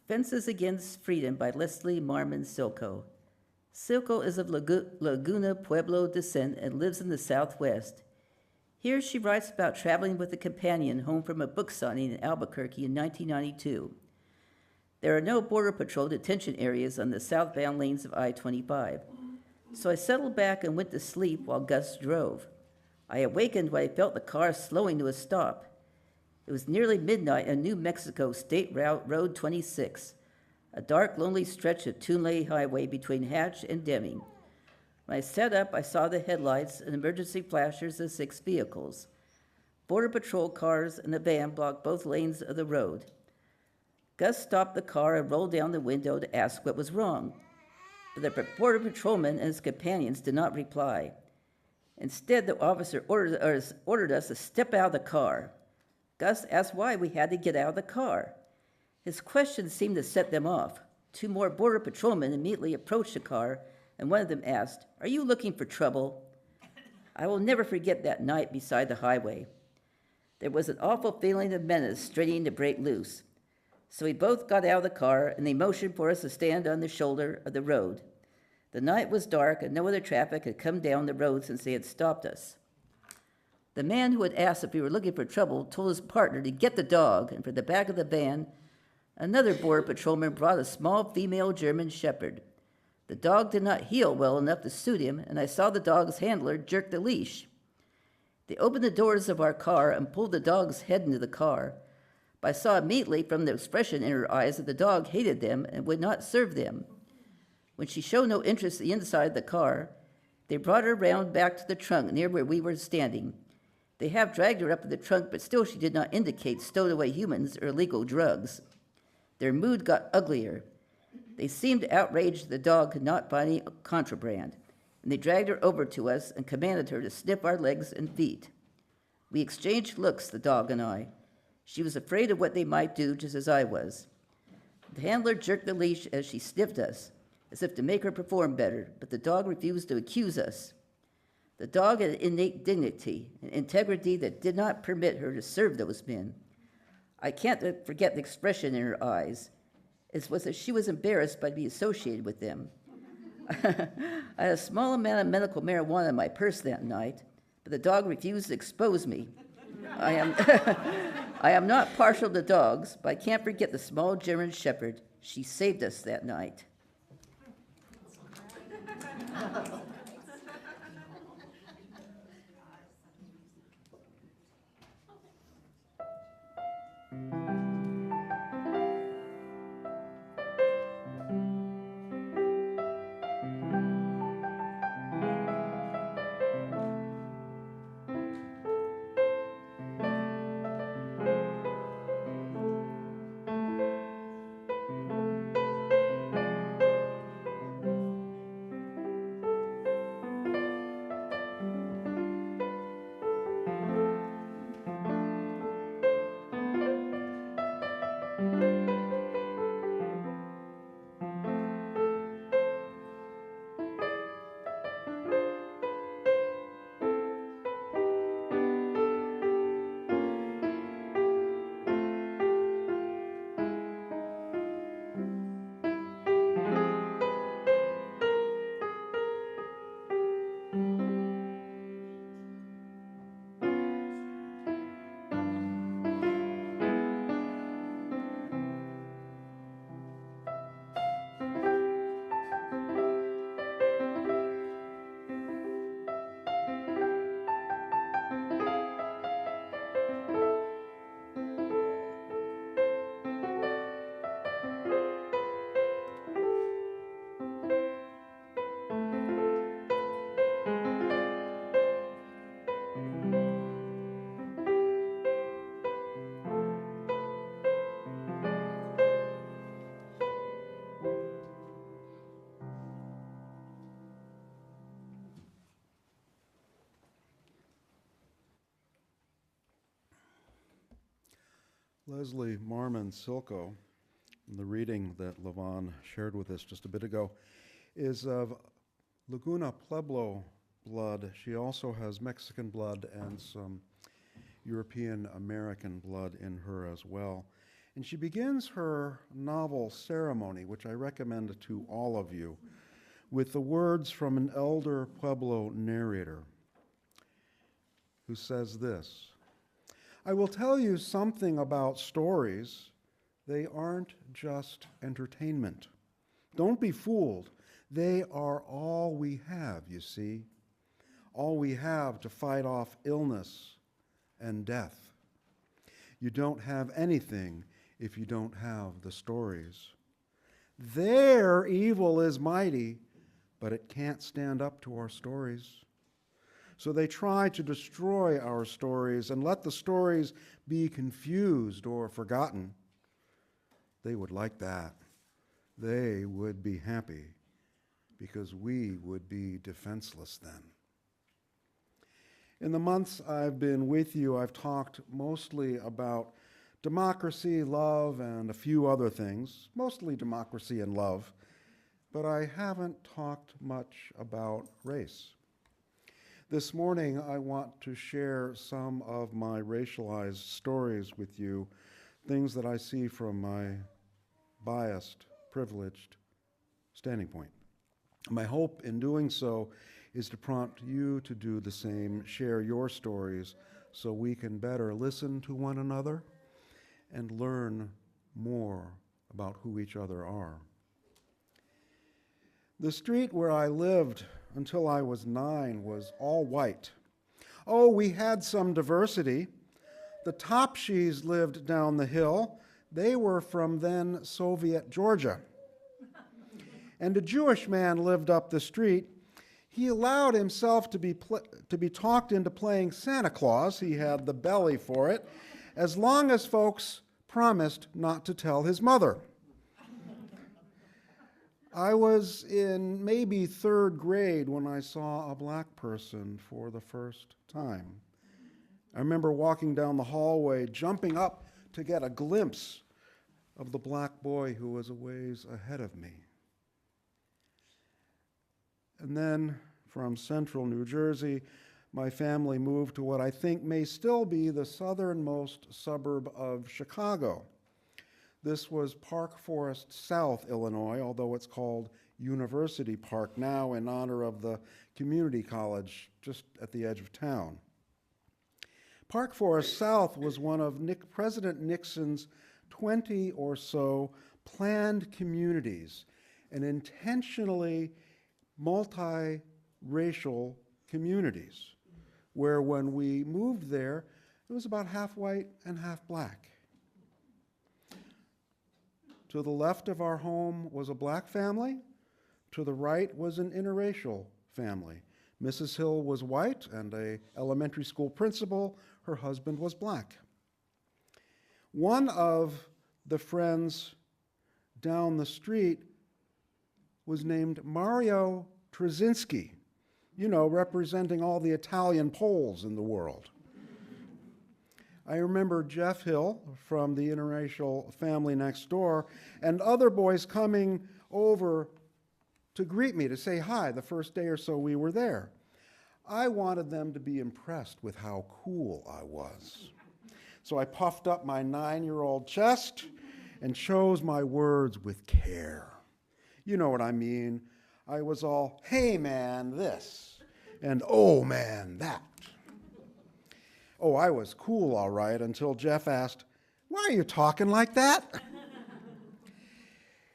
Fences Against Freedom by Leslie Marmon Silko. Silko is of Laguna Pueblo descent and lives in the Southwest. Here she writes about traveling with a companion home from a book signing in Albuquerque in 1992. There are no Border Patrol detention areas on the southbound lanes of I-25. So I settled back and went to sleep while Gus drove. I awakened when I felt the car slowing to a stop. It was nearly midnight on New Mexico State Road 26, a dark, lonely stretch of two-lane highway between Hatch and Deming. When I sat up, I saw the headlights and emergency flashers of 6 vehicles. Border Patrol cars and a van blocked both lanes of the road. Gus stopped the car and rolled down the window to ask what was wrong. But the Border Patrolman and his companions did not reply. Instead, the officer ordered us to step out of the car. Gus asked why we had to get out of the car. His question seemed to set them off. 2 more Border Patrolmen immediately approached the car, and one of them asked, "Are you looking for trouble?" I will never forget that night beside the highway. There was an awful feeling of menace straining to break loose. So we both got out of the car, and they motioned for us to stand on the shoulder of the road. The night was dark, and no other traffic had come down the road since they had stopped us. The man who had asked if we were looking for trouble told his partner to get the dog, and from the back of the van, another Border Patrolman brought a small female German Shepherd. The dog did not heel well enough to suit him, and I saw the dog's handler jerk the leash. They opened the doors of our car and pulled the dog's head into the car, but I saw immediately from the expression in her eyes that the dog hated them and would not serve them. When she showed no interest in the inside of the car, they brought her around back to the trunk near where we were standing. They have dragged her up to the trunk, but still she did not indicate stowed away humans or illegal drugs. Their mood got uglier. They seemed outraged that the dog could not find any contraband, and they dragged her over to us and commanded her to sniff our legs and feet. We exchanged looks, the dog and I. She was afraid of what they might do, just as I was. The handler jerked the leash as she sniffed us, as if to make her perform better, but the dog refused to accuse us. The dog had an innate dignity and integrity that did not permit her to serve those men. I can't forget the expression in her eyes. It was that she was embarrassed by being associated with them. I had a small amount of medical marijuana in my purse that night, but the dog refused to expose me. I am not partial to dogs, but I can't forget the small German Shepherd. She saved us that night. Leslie Marmon Silko, the reading that Levon shared with us just a bit ago, is of Laguna Pueblo blood. She also has Mexican blood and some European American blood in her as well. And she begins her novel Ceremony, which I recommend to all of you, with the words from an elder Pueblo narrator who says this: "I will tell you something about stories. They aren't just entertainment. Don't be fooled. They are all we have, you see. All we have to fight off illness and death. You don't have anything if you don't have the stories. Their evil is mighty, but it can't stand up to our stories. So they try to destroy our stories and let the stories be confused or forgotten. They would like that. They would be happy because we would be defenseless then." In the months I've been with you, I've talked mostly about democracy, love, and a few other things, mostly democracy and love, but I haven't talked much about race. This morning, I want to share some of my racialized stories with you, things that I see from my biased, privileged standing point. My hope in doing so is to prompt you to do the same, share your stories so we can better listen to one another and learn more about who each other are. The street where I lived until I was 9 was all white. Oh, we had some diversity. The Topshees lived down the hill. They were from then Soviet Georgia. And a Jewish man lived up the street. He allowed himself to be talked into playing Santa Claus. He had the belly for it, as long as folks promised not to tell his mother. I was in maybe 3rd grade when I saw a black person for the first time. I remember walking down the hallway, jumping up to get a glimpse of the black boy who was a ways ahead of me. And then from central New Jersey, my family moved to what I think may still be the southernmost suburb of Chicago. This was Park Forest, South Illinois, although it's called University Park now in honor of the community college just at the edge of town. Park Forest South was one of President Nixon's 20 or so planned communities, and intentionally multiracial communities, where when we moved there, it was about half white and half black. To the left of our home was a black family. To the right was an interracial family. Mrs. Hill was white and an elementary school principal. Her husband was black. One of the friends down the street was named Mario Trzynski, representing all the Italian Poles in the world. I remember Jeff Hill from the interracial family next door and other boys coming over to greet me, to say hi the first day or so we were there. I wanted them to be impressed with how cool I was. So I puffed up my 9-year-old chest and chose my words with care. You know what I mean. I was all, "Hey man, this," and "Oh man, that." Oh, I was cool, all right, until Jeff asked, "Why are you talking like that?"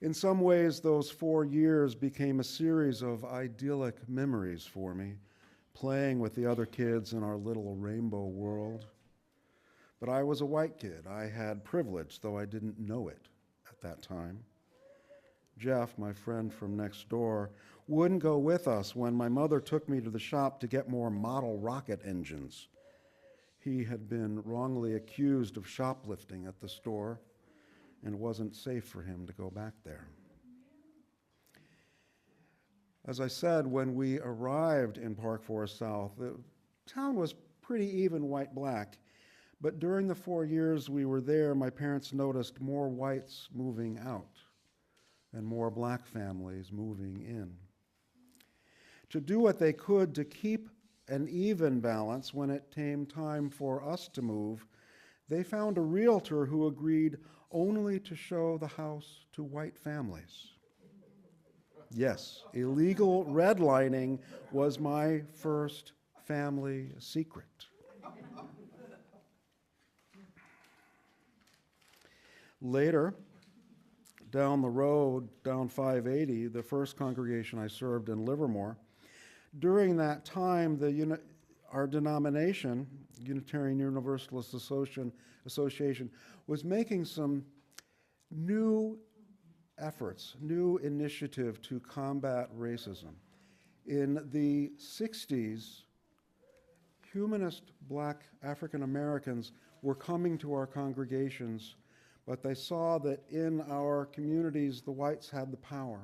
In some ways, those 4 years became a series of idyllic memories for me, playing with the other kids in our little rainbow world. But I was a white kid. I had privilege, though I didn't know it at that time. Jeff, my friend from next door, wouldn't go with us when my mother took me to the shop to get more model rocket engines. He had been wrongly accused of shoplifting at the store, and it wasn't safe for him to go back there. As I said, when we arrived in Park Forest South, the town was pretty even white-black, but during the 4 years we were there, my parents noticed more whites moving out and more black families moving in. To do what they could to keep an even balance when it came time for us to move, they found a realtor who agreed only to show the house to white families. Yes, illegal redlining was my first family secret. Later, down the road, down 580, the first congregation I served in Livermore, during that time, our denomination, Unitarian Universalist Association, was making some new efforts, new initiative to combat racism. In the 60s, humanist black African Americans were coming to our congregations, but they saw that in our communities, the whites had the power.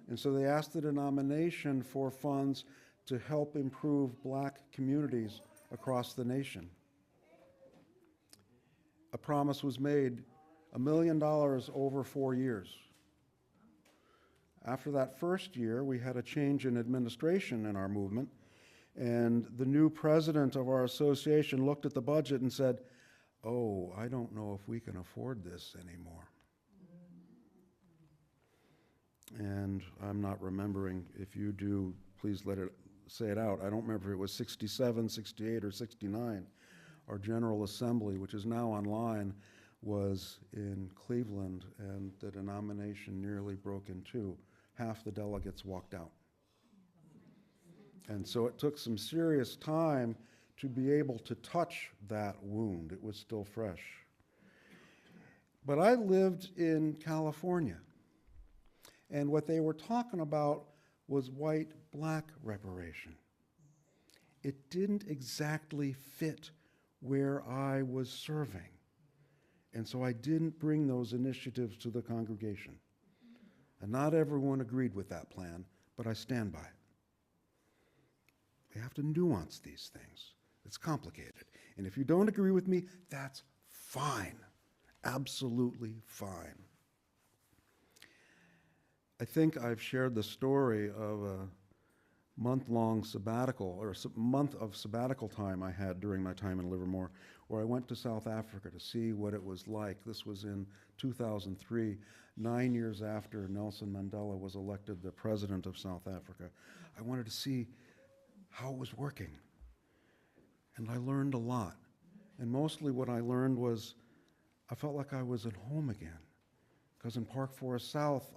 And so they asked the denomination for funds to help improve black communities across the nation. A promise was made, $1 million over 4 years. After that first year, we had a change in administration in our movement, and the new president of our association looked at the budget and said, "Oh, I don't know if we can afford this anymore." And I'm not remembering. If you do, please say it out. I don't remember if it was 67, 68, or 69. Our General Assembly, which is now online, was in Cleveland, and the denomination nearly broke in two. Half the delegates walked out. And so it took some serious time to be able to touch that wound. It was still fresh. But I lived in California, and what they were talking about was white-black reparation. It didn't exactly fit where I was serving, and so I didn't bring those initiatives to the congregation. And not everyone agreed with that plan, but I stand by it. We have to nuance these things. It's complicated. And if you don't agree with me, that's fine. Absolutely fine. I think I've shared the story of a month-long sabbatical, or a month of sabbatical time I had during my time in Livermore, where I went to South Africa to see what it was like. This was in 2003, 9 years after Nelson Mandela was elected the president of South Africa. I wanted to see how it was working. And I learned a lot. And mostly what I learned was I felt like I was at home again. Because in Park Forest South,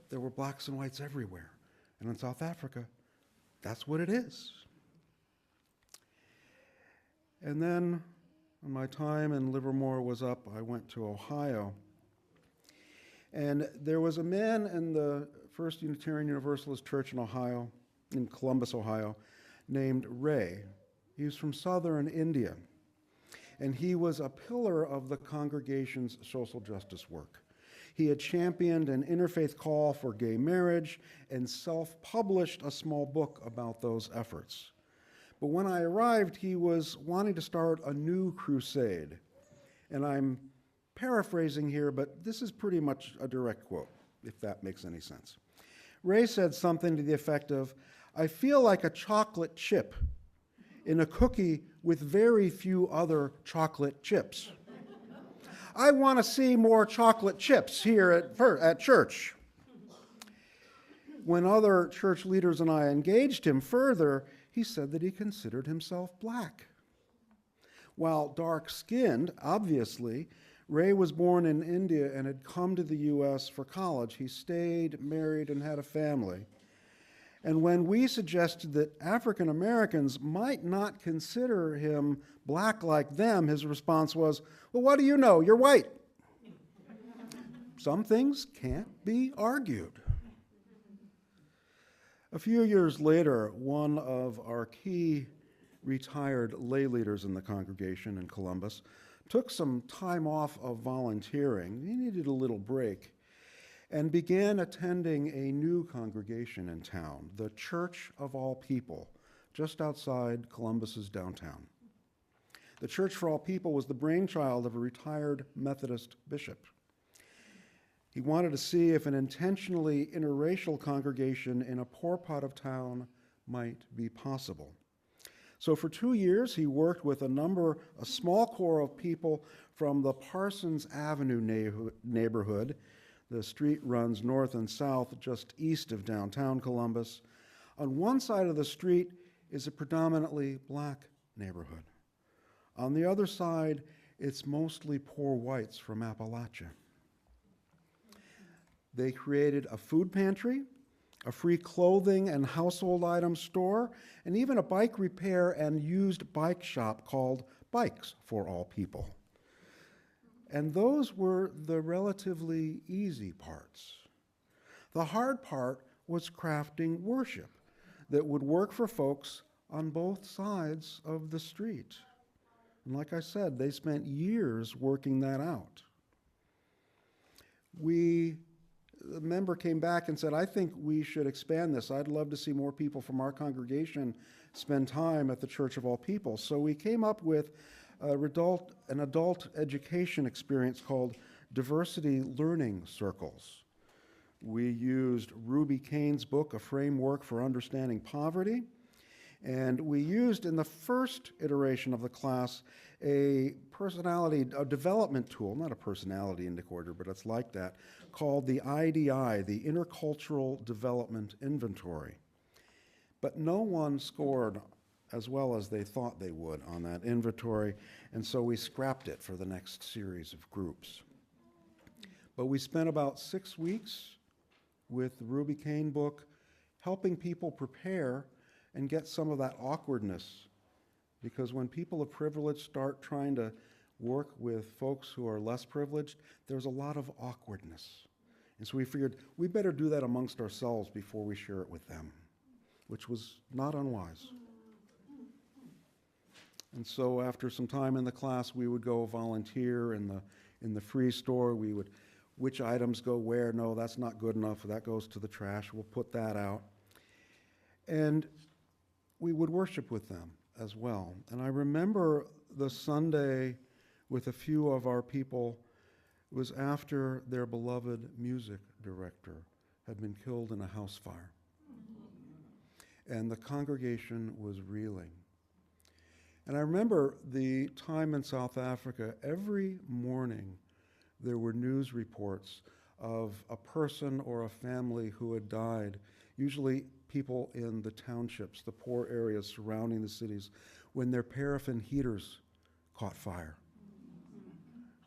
there were blacks and whites everywhere. And in South Africa, that's what it is. And then when my time in Livermore was up, I went to Ohio. And there was a man in the First Unitarian Universalist Church in Ohio, in Columbus, Ohio, named Ray. He was from southern India, and he was a pillar of the congregation's social justice work. He had championed an interfaith call for gay marriage and self-published a small book about those efforts. But when I arrived, he was wanting to start a new crusade. And I'm paraphrasing here, but this is pretty much a direct quote, if that makes any sense. Ray said something to the effect of, "I feel like a chocolate chip in a cookie with very few other chocolate chips. I want to see more chocolate chips here at church." When other church leaders and I engaged him further, he said that he considered himself black. While dark-skinned, obviously, Ray was born in India and had come to the U.S. for college. He stayed, married, and had a family. And when we suggested that African Americans might not consider him black like them, his response was, "Well, what do you know? You're white." Some things can't be argued. A few years later, one of our key retired lay leaders in the congregation in Columbus took some time off of volunteering. He needed a little break, and began attending a new congregation in town, the Church of All People, just outside Columbus's downtown. The Church for All People was the brainchild of a retired Methodist bishop. He wanted to see if an intentionally interracial congregation in a poor part of town might be possible. So for 2 years, he worked with a small core of people from the Parsons Avenue neighborhood. The street runs north and south just east of downtown Columbus. On one side of the street is a predominantly black neighborhood. On the other side, it's mostly poor whites from Appalachia. They created a food pantry, a free clothing and household item store, and even a bike repair and used bike shop called Bikes for All People. And those were the relatively easy parts. The hard part was crafting worship that would work for folks on both sides of the street. And like I said, they spent years working that out. The member came back and said, I think we should expand this. I'd love to see more people from our congregation spend time at the Church of All People. So we came up with an adult education experience called Diversity Learning Circles. We used Ruby Kane's book, A Framework for Understanding Poverty, and we used in the first iteration of the class a development tool, not a personality indicator, but it's like that, called the IDI, the Intercultural Development Inventory. But no one scored as well as they thought they would on that inventory, and so we scrapped it for the next series of groups. But we spent about 6 weeks with the Ruby Kane book helping people prepare and get some of that awkwardness, because when people of privilege start trying to work with folks who are less privileged, there's a lot of awkwardness. And so we figured we better do that amongst ourselves before we share it with them, which was not unwise. And so after some time in the class, we would go volunteer in the free store. Which items go where? No, that's not good enough. That goes to the trash. We'll put that out. And we would worship with them as well. And I remember the Sunday with a few of our people, it was after their beloved music director had been killed in a house fire. And the congregation was reeling. And I remember the time in South Africa, every morning there were news reports of a person or a family who had died, usually people in the townships, the poor areas surrounding the cities, when their paraffin heaters caught fire.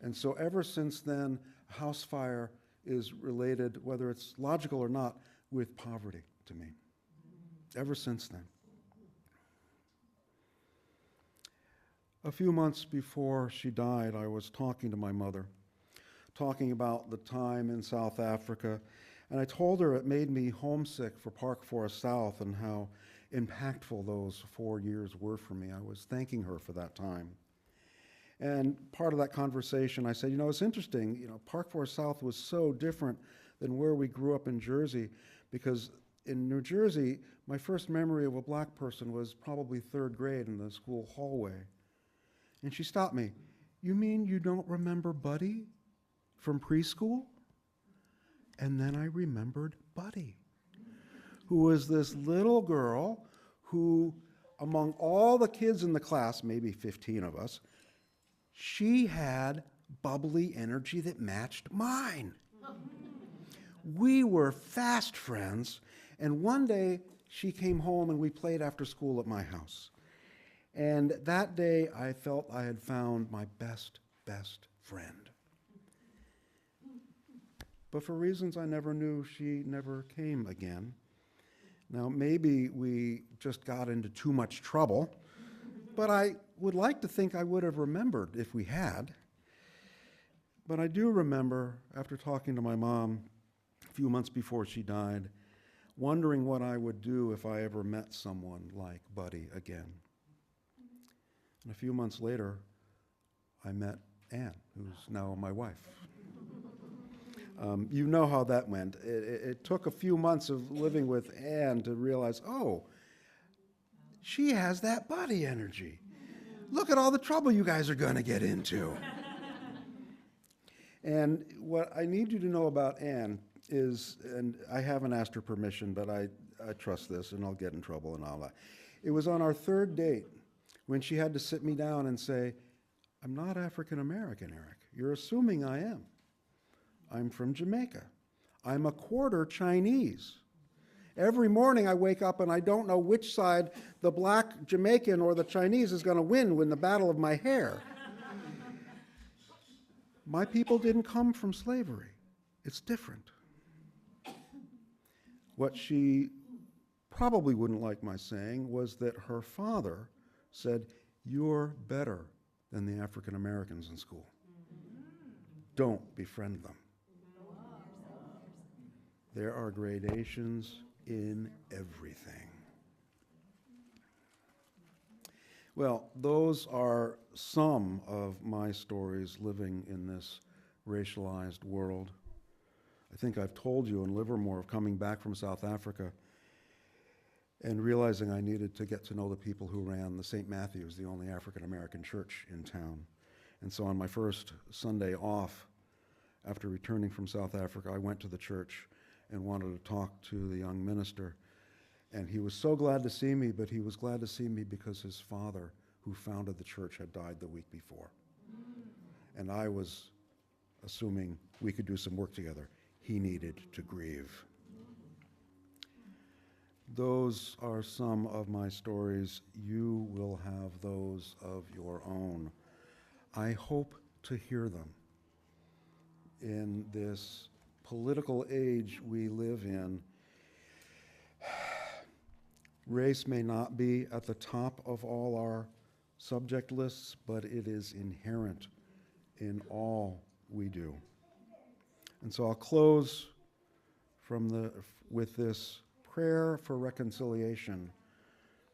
And so ever since then, a house fire is related, whether it's logical or not, with poverty to me. Ever since then. A few months before she died, I was talking to my mother, talking about the time in South Africa, and I told her it made me homesick for Park Forest South and how impactful those 4 years were for me. I was thanking her for that time. And part of that conversation, I said, it's interesting, Park Forest South was so different than where we grew up in Jersey, because in New Jersey, my first memory of a black person was probably 3rd grade in the school hallway. And she stopped me. You mean you don't remember Buddy from preschool? And then I remembered Buddy, who was this little girl who, among all the kids in the class, maybe 15 of us, she had bubbly energy that matched mine. We were fast friends, and one day she came home and we played after school at my house. And that day I felt I had found my best friend. But for reasons I never knew, she never came again. Now, maybe we just got into too much trouble, but I would like to think I would have remembered if we had. But I do remember, after talking to my mom a few months before she died, wondering what I would do if I ever met someone like Buddy again. And a few months later, I met Anne, who's now my wife. You know how that went. It took a few months of living with Anne to realize, oh, she has that Buddy energy. Look at all the trouble you guys are going to get into. And what I need you to know about Anne is, and I haven't asked her permission, but I trust this, and I'll get in trouble and all that. It was on our 3rd date when she had to sit me down and say, I'm not African American, Eric. You're assuming I am. I'm from Jamaica. I'm a quarter Chinese. Every morning I wake up and I don't know which side, the black Jamaican or the Chinese, is going to win the battle of my hair. My people didn't come from slavery. It's different. What she probably wouldn't like my saying was that her father said, you're better than the African Americans in school. Don't befriend them. There are gradations in everything. Well, those are some of my stories living in this racialized world. I think I've told you in Livermore of coming back from South Africa and realizing I needed to get to know the people who ran the St. Matthew's, the only African-American church in town. And so on my first Sunday off, after returning from South Africa, I went to the church and wanted to talk to the young minister. And he was so glad to see me, but he was glad to see me because his father, who founded the church, had died the week before. And I was assuming we could do some work together. He needed to grieve. Those are some of my stories. You will have those of your own. I hope to hear them. In this political age we live in, race may not be at the top of all our subject lists, but it is inherent in all we do. And so I'll close with this prayer for reconciliation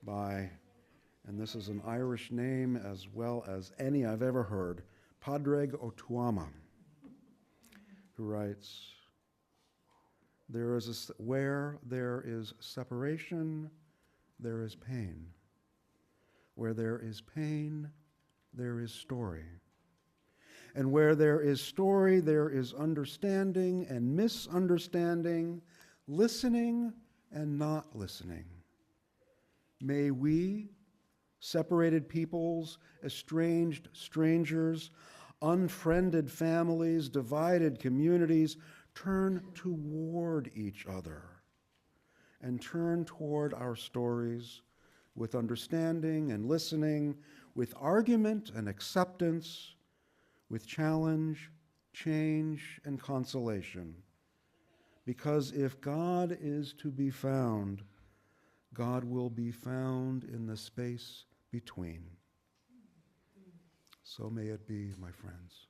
by, and this is an Irish name as well as any I've ever heard, Padraig O'Tuama, who writes, where there is separation, there is pain. Where there is pain, there is story. And where there is story, there is understanding and misunderstanding, listening and not listening. May we, separated peoples, estranged strangers, unfriended families, divided communities, turn toward each other and turn toward our stories with understanding and listening, with argument and acceptance, with challenge, change, and consolation. Because if God is to be found, God will be found in the space between. So may it be, my friends.